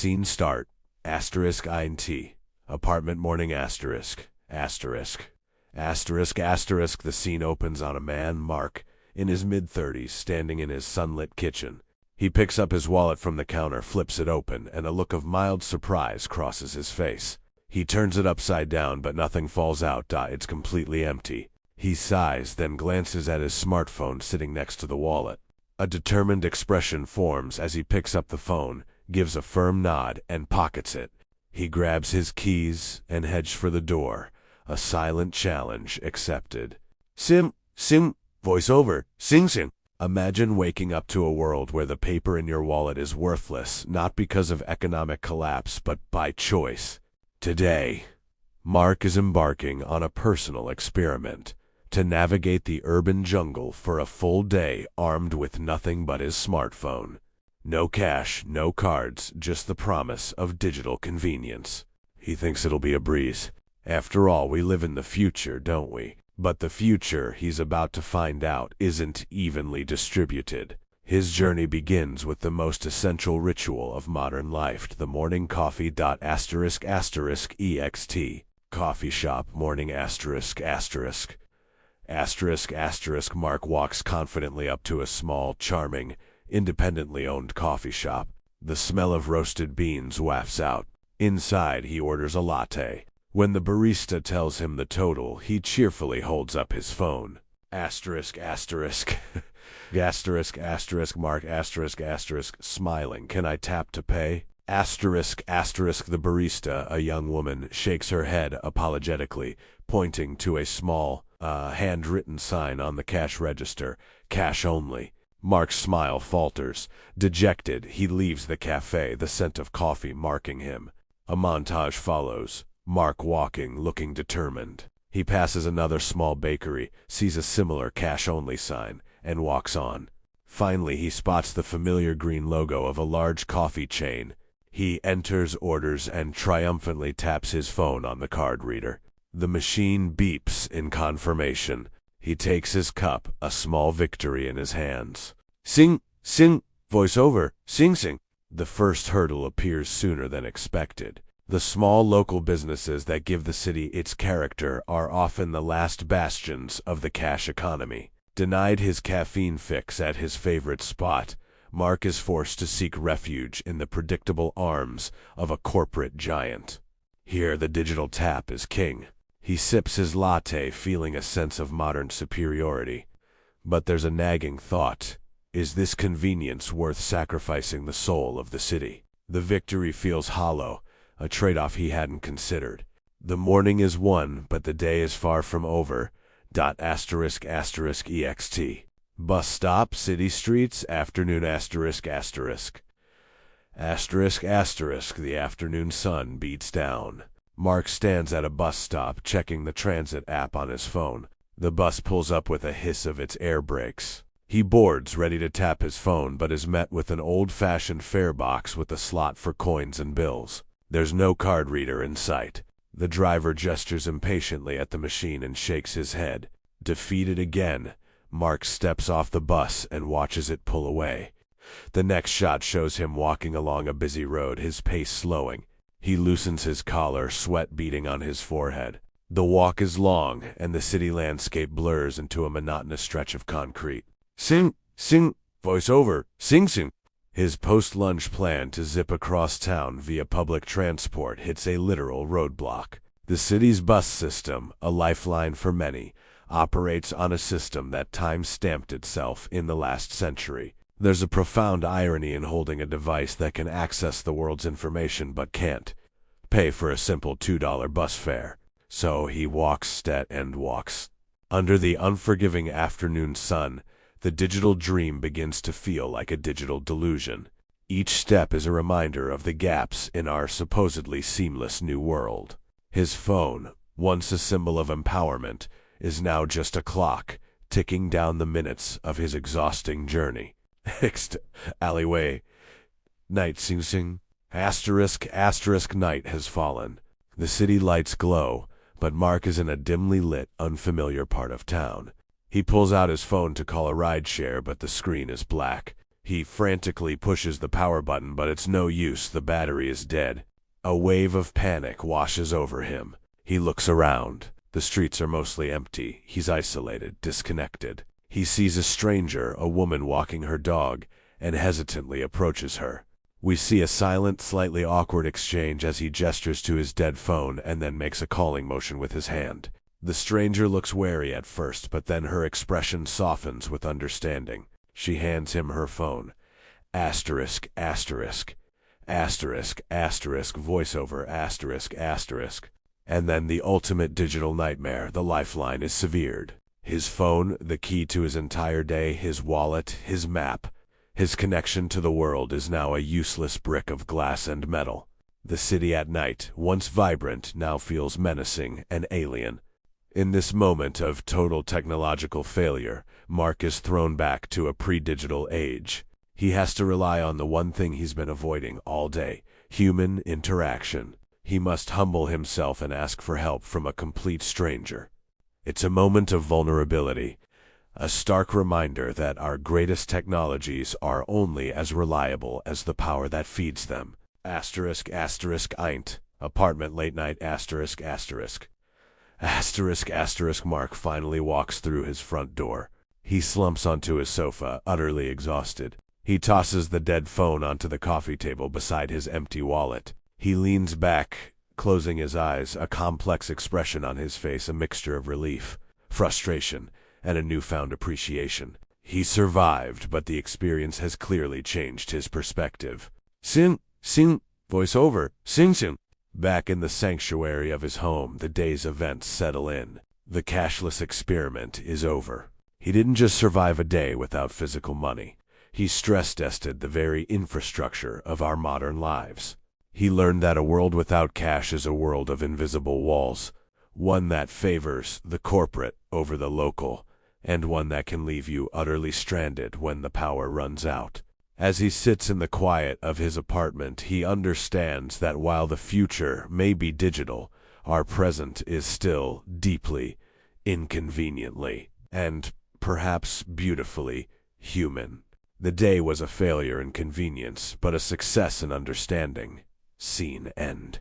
Scene start. Asterisk int. Apartment morning asterisk. Asterisk. Asterisk asterisk. The scene opens on a man, Mark, in his mid-30s, standing in his sunlit kitchen. He picks up his wallet from the counter, flips it open, and a look of mild surprise crosses his face. He turns it upside down, but nothing falls out. It's completely empty. He sighs, then glances at his smartphone sitting next to the wallet. A determined expression forms as he picks up the phone, gives a firm nod, and pockets it. He grabs his keys and heads for the door. A silent challenge accepted. Sim, voiceover, sing. Imagine waking up to a world where the paper in your wallet is worthless, not because of economic collapse, but by choice. Today, Mark is embarking on a personal experiment to navigate the urban jungle for a full day armed with nothing but his smartphone. No cash, no cards, just the promise of digital convenience. He thinks it'll be a breeze. After all, we live in the future, don't we? But the future, he's about to find out, isn't evenly distributed. His journey begins with the most essential ritual of modern life, the morning coffee. Ext. Coffee shop, morning asterisk. Mark walks confidently up to a small, charming, independently owned coffee shop. The smell of roasted beans wafts out. Inside, he orders a latte. When the barista tells him the total, he cheerfully holds up his phone. Mark smiling. Can I tap to pay? The barista, a young woman, shakes her head apologetically, pointing to a small, handwritten sign on the cash register. Cash only. Mark's smile falters. Dejected, he leaves the cafe, the scent of coffee marking him. A montage follows. Mark walking, looking determined. He passes another small bakery, sees a similar cash-only sign, and walks on. Finally, he spots the familiar green logo of a large coffee chain. He enters, orders, and triumphantly taps his phone on the card reader. The machine beeps in confirmation. He takes his cup, a small victory in his hands. Sing, voiceover, sing. The first hurdle appears sooner than expected. The small local businesses that give the city its character are often the last bastions of the cash economy. Denied his caffeine fix at his favorite spot, Mark is forced to seek refuge in the predictable arms of a corporate giant. Here the digital tap is king. He sips his latte, feeling a sense of modern superiority. But there's a nagging thought. Is this convenience worth sacrificing the soul of the city? The victory feels hollow, a trade-off he hadn't considered. The morning is won, but the day is far from over. Ext. Bus stop, city streets, afternoon The afternoon sun beats down. Mark stands at a bus stop, checking the transit app on his phone. The bus pulls up with a hiss of its air brakes. He boards, ready to tap his phone, but is met with an old-fashioned fare box with a slot for coins and bills. There's no card reader in sight. The driver gestures impatiently at the machine and shakes his head. Defeated again, Mark steps off the bus and watches it pull away. The next shot shows him walking along a busy road, his pace slowing. He loosens his collar, sweat beading on his forehead. The walk is long, and the city landscape blurs into a monotonous stretch of concrete. Sing, voiceover, sing. His post-lunch plan to zip across town via public transport hits a literal roadblock. The city's bus system, a lifeline for many, operates on a system that time-stamped itself in the last century. There's a profound irony in holding a device that can access the world's information but can't pay for a simple $2 bus fare. So he walks. Under the unforgiving afternoon sun, the digital dream begins to feel like a digital delusion. Each step is a reminder of the gaps in our supposedly seamless new world. His phone, once a symbol of empowerment, is now just a clock, ticking down the minutes of his exhausting journey. Alleyway. Night sing. Night has fallen. The city lights glow, but Mark is in a dimly lit, unfamiliar part of town. He pulls out his phone to call a rideshare, but the screen is black. He frantically pushes the power button, but it's no use, the battery is dead. A wave of panic washes over him. He looks around. The streets are mostly empty. He's isolated, disconnected. He sees a stranger, a woman walking her dog, and hesitantly approaches her. We see a silent, slightly awkward exchange as he gestures to his dead phone and then makes a calling motion with his hand. The stranger looks wary at first, but then her expression softens with understanding. She hands him her phone. Asterisk, asterisk, asterisk, asterisk, voiceover, asterisk, asterisk. And then the ultimate digital nightmare, the lifeline is severed. His phone, the key to his entire day, his wallet, his map, his connection to the world is now a useless brick of glass and metal. The city at night, once vibrant, now feels menacing and alien. In this moment of total technological failure, Mark is thrown back to a pre-digital age. He has to rely on the one thing he's been avoiding all day: human interaction. He must humble himself and ask for help from a complete stranger. It's a moment of vulnerability, a stark reminder that our greatest technologies are only as reliable as the power that feeds them. Asterisk, asterisk, Eint. Apartment late night, asterisk, asterisk. Asterisk, asterisk, Mark finally walks through his front door. He slumps onto his sofa, utterly exhausted. He tosses the dead phone onto the coffee table beside his empty wallet. He leans back, closing his eyes, a complex expression on his face, a mixture of relief, frustration, and a newfound appreciation. He survived, but the experience has clearly changed his perspective. Sing, voiceover, sing. Back in the sanctuary of his home, the day's events settle in. The cashless experiment is over. He didn't just survive a day without physical money. He stress-tested the very infrastructure of our modern lives. He learned that a world without cash is a world of invisible walls, one that favors the corporate over the local, and one that can leave you utterly stranded when the power runs out. As he sits in the quiet of his apartment, he understands that while the future may be digital, our present is still deeply, inconveniently, and perhaps beautifully human. The day was a failure in convenience, but a success in understanding. Scene end.